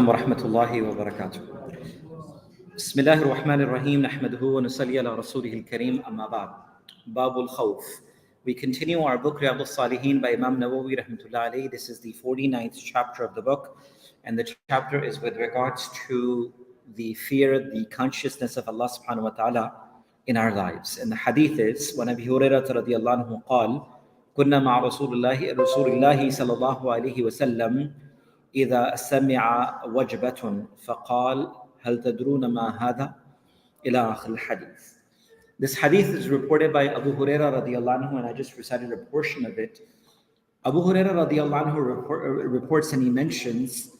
ورحمة الله وبركاته. بسم الله الرحمن الرحيم نحمده ونصلي على رسوله الكريم أما بعد. باب الخوف. We continue our book Riyad-us Saliheen by Imam Nawawi rahmatullah alayhi. This is the 49th chapter of the book, and the chapter is with regards to the fear, the consciousness of Allah subhanahu wa ta'ala in our lives. And the hadith is, وَنَبِي هُرَيْرَةَ رَضِيَ اللَّهُ عنه قال كنا مع رسول الله صلى الله عليه وسلم إذا سمع وجبة فقال هل تدرون ما هذا إلى آخر الحديث. This hadith is reported by Abu Hurairah radiallahu anhu, and I just recited a portion of it. Abu Hurairah radiallahu anhu reports, and he mentions,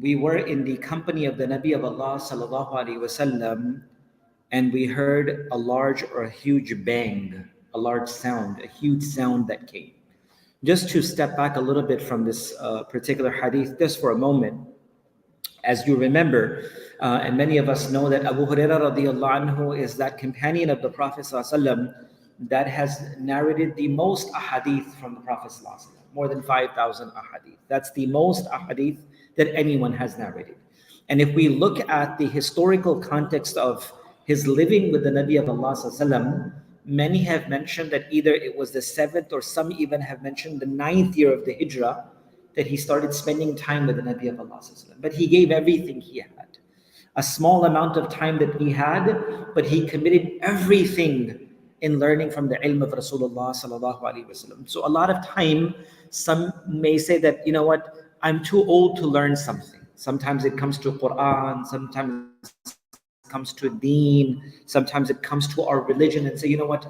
we were in the company of the Nabi of Allah sallallahu alaihi wasallam, and we heard a large or a huge bang, a large sound, a huge sound that came. Just to step back a little bit from this particular hadith, just for a moment, as you remember, and many of us know that Abu Hurairah radiallahu anhu is that companion of the Prophet ﷺ that has narrated the most ahadith from the Prophet ﷺ, more than 5,000 ahadith. That's the most ahadith that anyone has narrated. And if we look at the historical context of his living with the Nabi of Allah ﷺ, many have mentioned that either it was the 7th, or some even have mentioned the 9th year of the Hijrah that he started spending time with the Nabi of Allah ﷺ. But he gave everything he had. A small amount of time that he had, but he committed everything in learning from the ilm of Rasulullah sallallahu alaihi wasallam. So a lot of time, some may say that, you know what, I'm too old to learn something. Sometimes it comes to Quran, sometimes it comes to deen, sometimes it comes to our religion, and say, you know what,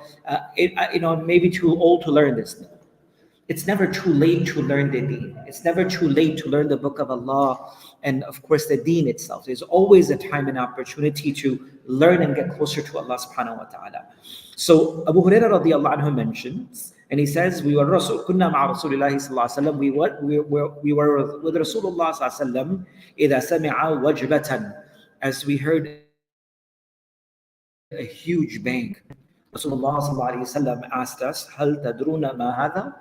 maybe too old to learn this. It's never too late to learn the deen. It's never too late to learn the book of Allah and, of course, the deen itself. There's always a time and opportunity to learn and get closer to Allah subhanahu wa ta'ala. So Abu Hurairah radiallahu anhu mentions, and he says, we were kunna ma'a Rasulillahi sallallahu alaihi wasallam. We were with Rasulullah sallallahu alaihi wasallam إِذَا سَمِعَ وَجْبَةً, as we heard a huge bang. Rasulullah sallallahu alaihi wasallam asked us, هَلْ تَدْرُونَ مَا هَذَا?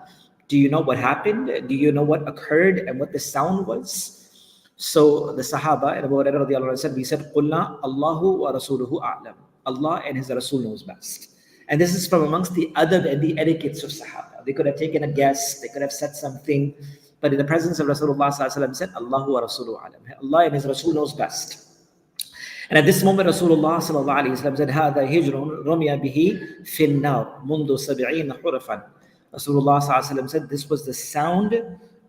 Do you know what happened? Do you know what occurred and what the sound was? So the Sahaba, and Abu Hurairah radiallahu anhu said, we said, قُلْنَا اللَّهُ وَرَسُولُهُ أَعْلَمُ. Allah and His Rasul knows best. And this is from amongst the adab and the etiquettes of Sahaba. They could have taken a guess, they could have said something, but in the presence of Rasulullah sallallahu alaihi wasallam said, Allahu wa Rasuluhu a'lam. Allah and His Rasul knows best. And at this moment, Rasulullah sallallahu alaihi wasallam said, هذا هجر رمي به في النار منذ 70 حرفا. Rasulullah sallallahu alaihi wasallam said, this was the sound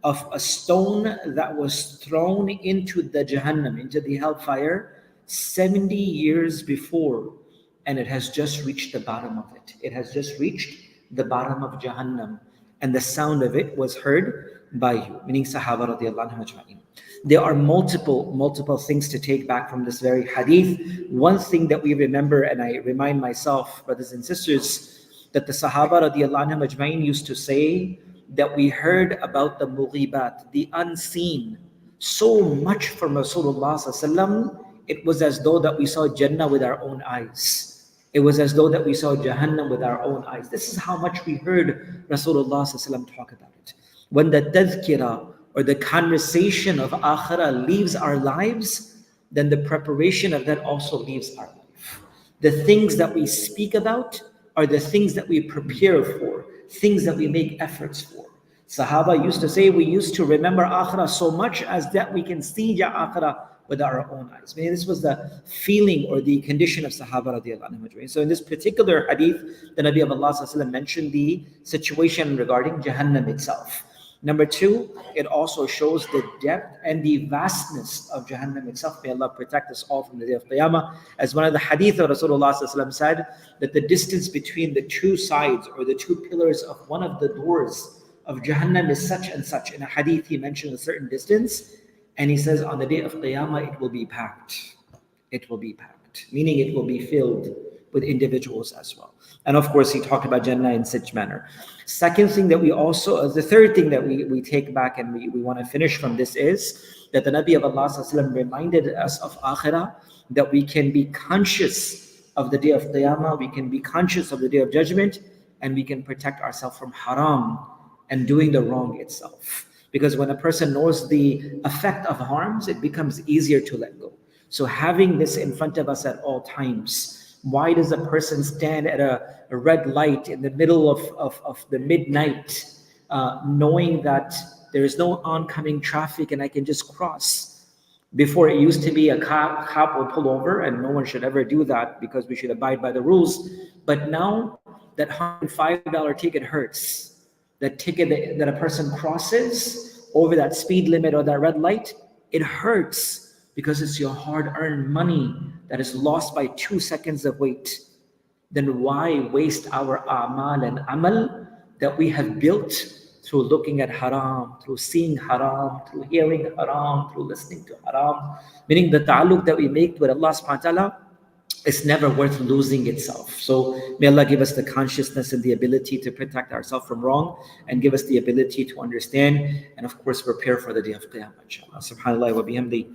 of a stone that was thrown into the Jahannam, into the hellfire, 70 years before, and it has just reached the bottom of it. It has just reached the bottom of Jahannam, and the sound of it was heard by you, meaning Sahaba radiallahu anhu ajma'in. There are multiple things to take back from this very hadith. One thing that we remember, and I remind myself, brothers and sisters, that the Sahaba radiallahu anhu ajma'in used to say that we heard about the mughibat, the unseen, so much from Rasulullah sallallahu alaihi wasallam. It was as though that we saw Jannah with our own eyes. It was as though that we saw Jahannam with our own eyes. This is how much we heard Rasulullah sallallahu alaihi wasallam talk about it. When the tadhkirah, or the conversation of akhirah, leaves our lives, then the preparation of that also leaves our life. The things that we speak about are the things that we prepare for, things that we make efforts for. Sahaba used to say, we used to remember akhirah so much as that we can see akhirah with our own eyes. I mean, this was the feeling or the condition of Sahaba radiallahu anhu. So in this particular hadith, the Nabi of Allah sallallahu alaihi wasallam mentioned the situation regarding Jahannam itself. Number two, it also shows the depth and the vastness of Jahannam itself. May Allah protect us all from the day of Qiyamah. As one of the hadith of Rasulullah sallallahu alaihi wasallam said, that the distance between the two sides or the two pillars of one of the doors of Jahannam is such and such. In a hadith, he mentioned a certain distance, and he says on the day of Qiyamah, it will be packed. It will be packed, meaning it will be filled with individuals as well. And of course, he talked about Jannah in such manner. Second thing that we also, the third thing that we take back and we want to finish from this is that the Nabi of Allah sallallahu alaihi wasallam reminded us of akhirah, that we can be conscious of the day of Qiyamah, we can be conscious of the day of judgment, and we can protect ourselves from haram and doing the wrong itself. Because when a person knows the effect of harms, it becomes easier to let go. So having this in front of us at all times. Why does a person stand at a red light in the middle of the midnight, knowing that there is no oncoming traffic and I can just cross? Before, it used to be a cop will pull over, and no one should ever do that because we should abide by the rules. But now that $105 ticket hurts. That ticket that a person crosses over that speed limit or that red light, it hurts because it's your hard-earned money that is lost by 2 seconds of wait. Then why waste our amal and amal that we have built through looking at haram, through seeing haram, through hearing haram, through listening to haram? Meaning the ta'alluq that we make with Allah subhanahu wa ta'ala is never worth losing itself. So may Allah give us the consciousness and the ability to protect ourselves from wrong, and give us the ability to understand, and of course prepare for the day of Qiyamah. Subhanallah wa bihamdi.